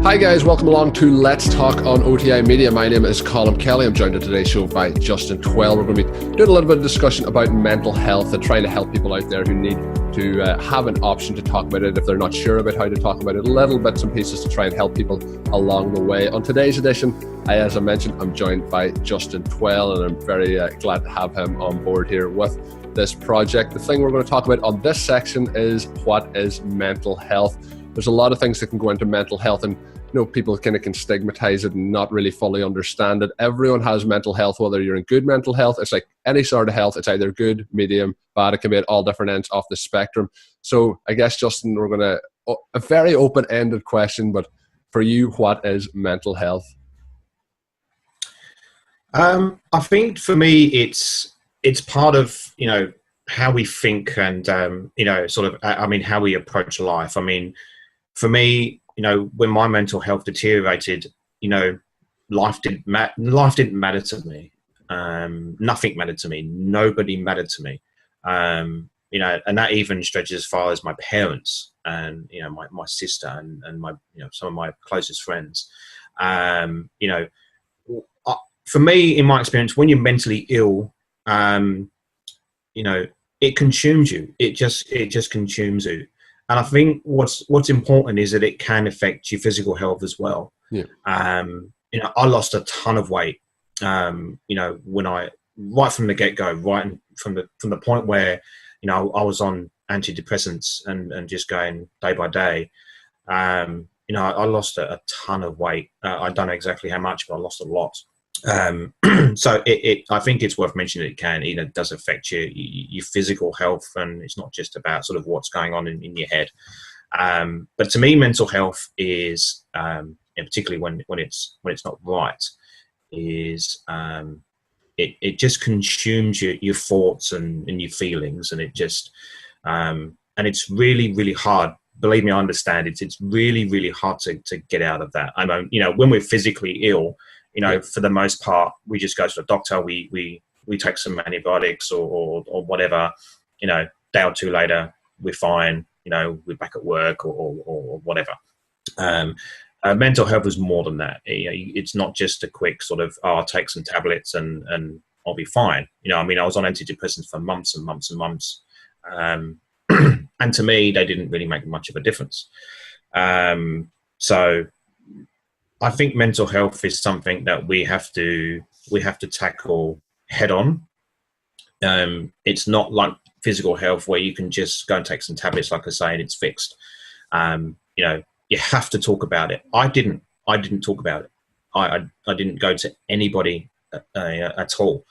Hi guys, welcome along to Let's Talk on OTI Media. My name is Colm Kelly. I'm joined on today's show by Justin Twell. We're going to be doing a little bit of discussion about mental health and trying to help people out there who need to have an option to talk about it if they're not sure about how to talk about it. Little bits and pieces to try and help people along the way. On today's edition, as I mentioned, I'm joined by Justin Twell, and I'm very glad to have him on board here with this project. The thing we're going to talk about on this section is what is mental health. There's a lot of things that can go into mental health, and people kind of can stigmatize it and not really fully understand it. Everyone has mental health, whether you're in good mental health. It's like any sort of health. It's either good, medium, bad. It can be at all different ends of the spectrum. So I guess, Justin, we're going to, a very open-ended question, but for you, what is mental health? I think for me, it's part of, how we think and, how we approach life. I mean, for me, when my mental health deteriorated, life didn't matter to me. Nothing mattered to me. Nobody mattered to me. And that even stretches as far as my parents and, my sister and my, some of my closest friends. For me, in my experience, when you're mentally ill, it consumes you. It just consumes you. And I think what's important is that it can affect your physical health as well. Yeah. I lost a ton of weight. When I right from the get go, right from the point where I was on antidepressants and just going day by day. I lost a ton of weight. I don't know exactly how much, but I lost a lot. So I think it's worth mentioning that it does affect your physical health, and it's not just about sort of what's going on in your head. But to me, mental health is, and particularly when it's not right, is it just consumes your thoughts and your feelings, and it just and it's really, really hard. Believe me, I understand it. It's really, really hard to get out of that. I know, when we're physically ill, for the most part, we just go to the doctor. We take some antibiotics or whatever. Day or two later, we're fine. We're back at work or whatever. Mental health is more than that. It's not just a quick sort of, I'll take some tablets and I'll be fine. I was on antidepressants for months and months and months. And to me, they didn't really make much of a difference. So I think mental health is something that we have to tackle head on. It's not like physical health where you can just go and take some tablets, like I say, and it's fixed. You have to talk about it. I didn't talk about it. I didn't go to anybody at all.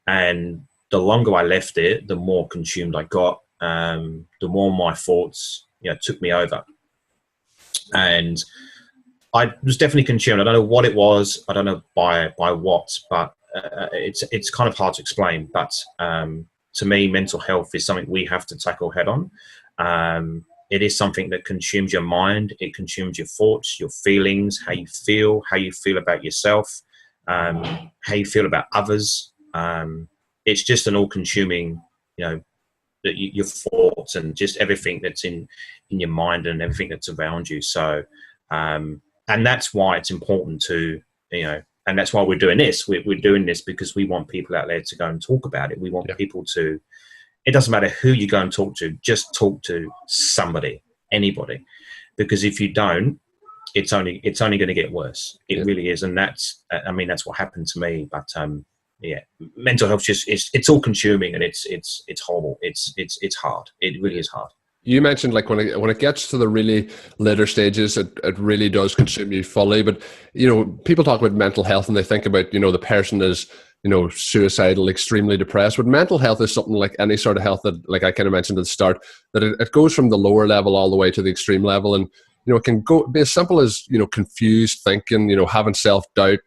And the longer I left it, the more consumed I got. The more my thoughts, took me over. And I was definitely consumed. I don't know what it was. I don't know by what, but it's kind of hard to explain. But to me, mental health is something we have to tackle head on. It is something that consumes your mind. It consumes your thoughts, your feelings, how you feel about yourself, how you feel about others. It's just an all-consuming, your thoughts and just everything that's in your mind and everything that's around you. So. And that's why it's important to, and that's why we're doing this. We're doing this because we want people out there to go and talk about it. We want people to, it doesn't matter who you go and talk to, just talk to somebody, anybody. Because if you don't, it's only going to get worse. It really is. And that's what happened to me. But mental health it's all consuming, and it's horrible. It's hard. It really is hard. You mentioned like when it gets to the really later stages, it really does consume you fully. But, people talk about mental health and they think about, the person is, suicidal, extremely depressed. But mental health is something like any sort of health that, like I kind of mentioned at the start, that it goes from the lower level all the way to the extreme level. And, it can be as simple as, confused thinking, having self-doubt,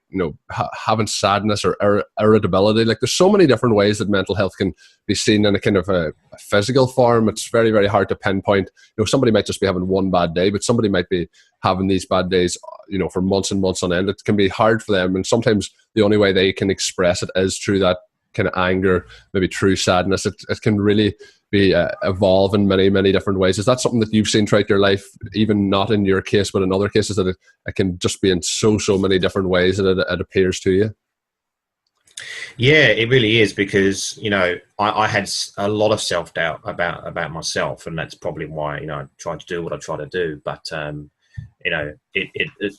having sadness or irritability. Like there's so many different ways that mental health can be seen in a kind of a physical form. It's very, very hard to pinpoint. Somebody might just be having one bad day, but somebody might be having these bad days, for months and months on end. It can be hard for them. And sometimes the only way they can express it is through that kind of anger, maybe true sadness. It can really be evolve in many, many different ways. Is that something that you've seen throughout your life, even not in your case, but in other cases, that it can just be in so many different ways that it appears to you? Yeah, it really is, because I had a lot of self-doubt about myself, and that's probably why I tried to do what I try to do. But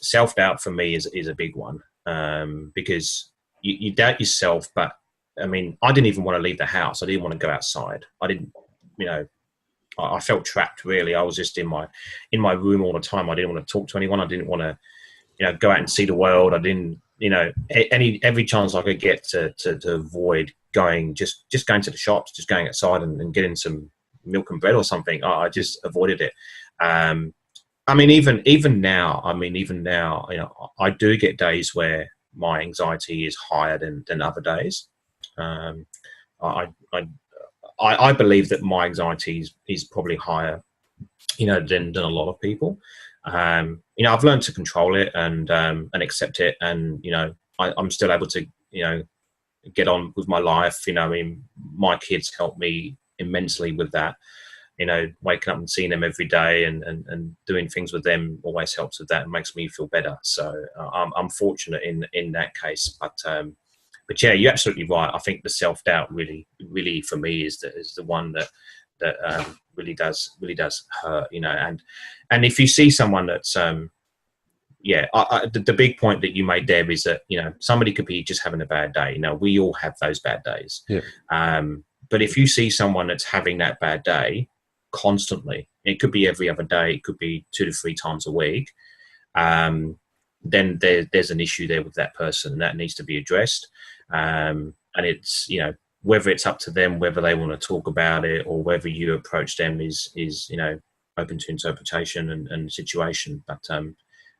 self-doubt for me is a big one, because you doubt yourself. But I mean, I didn't even want to leave the house. I didn't want to go outside. I didn't, I felt trapped. Really, I was just in my room all the time. I didn't want to talk to anyone. I didn't want to go out and see the world. I didn't, every chance I could get to avoid going, just going to the shops, just going outside and getting some milk and bread or something. I just avoided it. I mean, even now, I do get days where my anxiety is higher than other days. I believe that my anxiety is probably higher, than a lot of people. I've learned to control it and accept it, and I'm still able to get on with my life. I mean, my kids help me immensely with that. Waking up and seeing them every day and doing things with them always helps with that and makes me feel better. So I'm fortunate in that case. But yeah, you're absolutely right. I think the self-doubt really for me is the one that really does hurt, and if you see someone that's the big point that you made there is that somebody could be just having a bad day. We all have those bad days. Yeah. But if you see someone that's having that bad day constantly, it could be every other day, it could be 2 to 3 times a week, then there's an issue there with that person that needs to be addressed. And it's whether it's up to them, whether they want to talk about it, or whether you approach them is open to interpretation and situation. But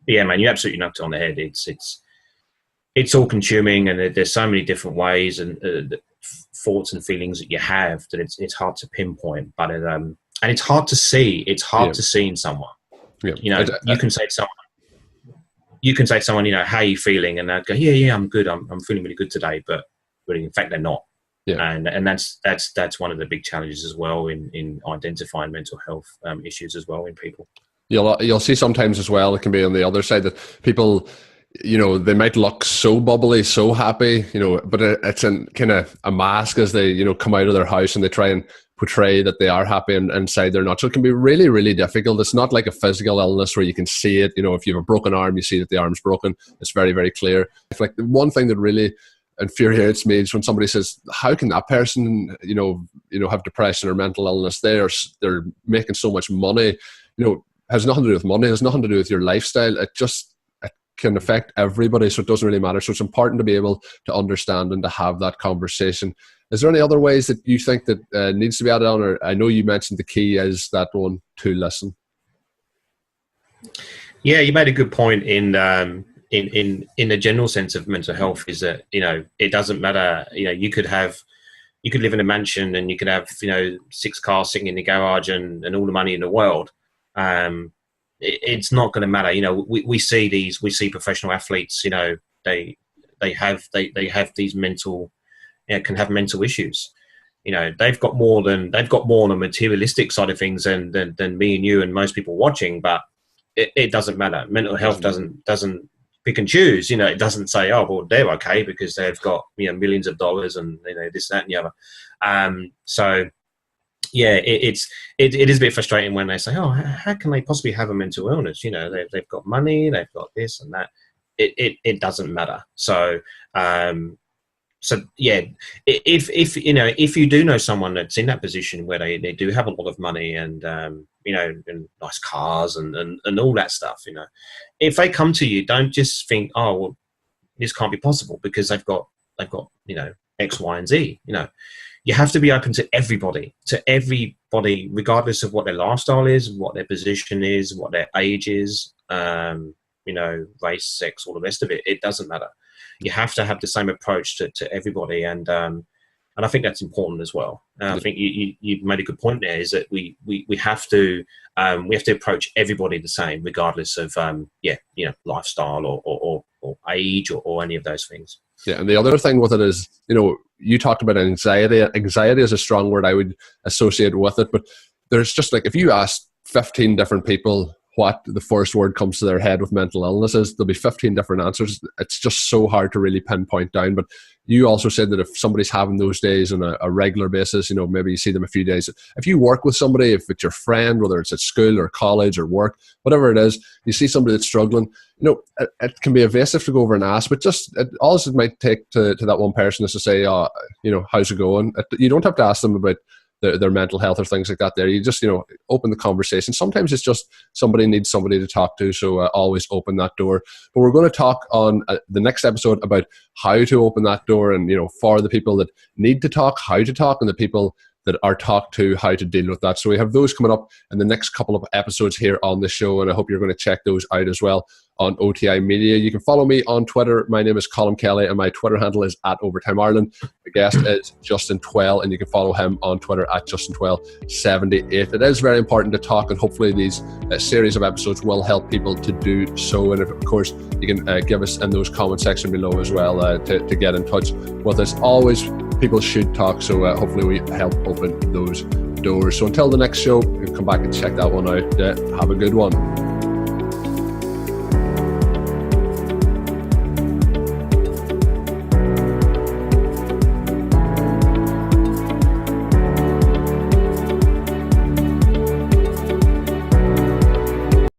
yeah, man, you absolutely knocked it on the head. It's all consuming, and there's so many different ways and thoughts and feelings that you have that it's hard to pinpoint. But and it's hard to see. It's hard to see in someone. Yeah. You can say to someone, how are you feeling? And they'll go, yeah, I'm good. I'm feeling really good today. But really, in fact, they're not. Yeah. And that's one of the big challenges as well in identifying mental health issues as well in people. You'll see sometimes as well, it can be on the other side that people, they might look so bubbly, so happy, but it's in kind of a mask as they, come out of their house and they try and portray that they are happy and inside they're not. So it can be really, really difficult. It's not like a physical illness where you can see it. If you have a broken arm, you see that the arm's broken. It's very, very clear. It's like the one thing that really infuriates me is when somebody says, how can that person, have depression or mental illness? They're making so much money. Has nothing to do with money, has nothing to do with your lifestyle. It can affect everybody, so it doesn't really matter. So it's important to be able to understand and to have that conversation. Is there any other ways that you think that needs to be added on? Or I know you mentioned the key is that one, to listen. Yeah, you made a good point in the general sense of mental health, is that it doesn't matter. You could live in a mansion and you could have 6 cars sitting in the garage and all the money in the world. It's not going to matter. We see professional athletes. They have these mental, can have mental issues. They've got more on the materialistic side of things than me and you and most people watching. But it doesn't matter. Mental health doesn't pick and choose. It doesn't say, oh well, they're okay because they've got millions of dollars and this, that, and the other. So. Yeah, it is a bit frustrating when they say, "Oh, how can they possibly have a mental illness?" They've got money, they've got this and that. It doesn't matter. So yeah, if you do know someone that's in that position where they do have a lot of money and and nice cars and all that stuff, if they come to you, don't just think, "Oh, well, this can't be possible because they've got X, Y, and Z." You have to be open to everybody, regardless of what their lifestyle is, what their position is, what their age is, race, sex, all the rest of it. It doesn't matter. You have to have the same approach to everybody, and I think that's important as well. I think you made a good point there. Is that we have to approach everybody the same, regardless of lifestyle or age or any of those things. Yeah, and the other thing with it is, you talked about anxiety. Anxiety is a strong word I would associate with it, but there's just like, if you ask 15 different people what the first word comes to their head with mental illness is, there'll be 15 different answers. It's just so hard to really pinpoint down. But you also said that if somebody's having those days on a regular basis, maybe you see them a few days. If you work with somebody, if it's your friend, whether it's at school or college or work, whatever it is, you see somebody that's struggling, it can be evasive to go over and ask, but all it might take to that one person is to say, how's it going? You don't have to ask them about their mental health or things like that there. You just, open the conversation. Sometimes it's just somebody needs somebody to talk to, so always open that door. But we're going to talk on the next episode about how to open that door and, for the people that need to talk, how to talk, and the people that are talked to, how to deal with that. So we have those coming up in the next couple of episodes here on the show, and I hope you're going to check those out as well on OTI Media. You can follow me on Twitter. My name is Colm Kelly, and my Twitter handle is @OvertimeIreland. The guest is Justin Twell, and you can follow him on Twitter @JustinTwell78. It is very important to talk, and hopefully these series of episodes will help people to do so. And of course, you can give us in those comment section below as well to get in touch with us. Always, people should talk, so hopefully we help open those doors. So until the next show, you can come back and check that one out. Have a good one.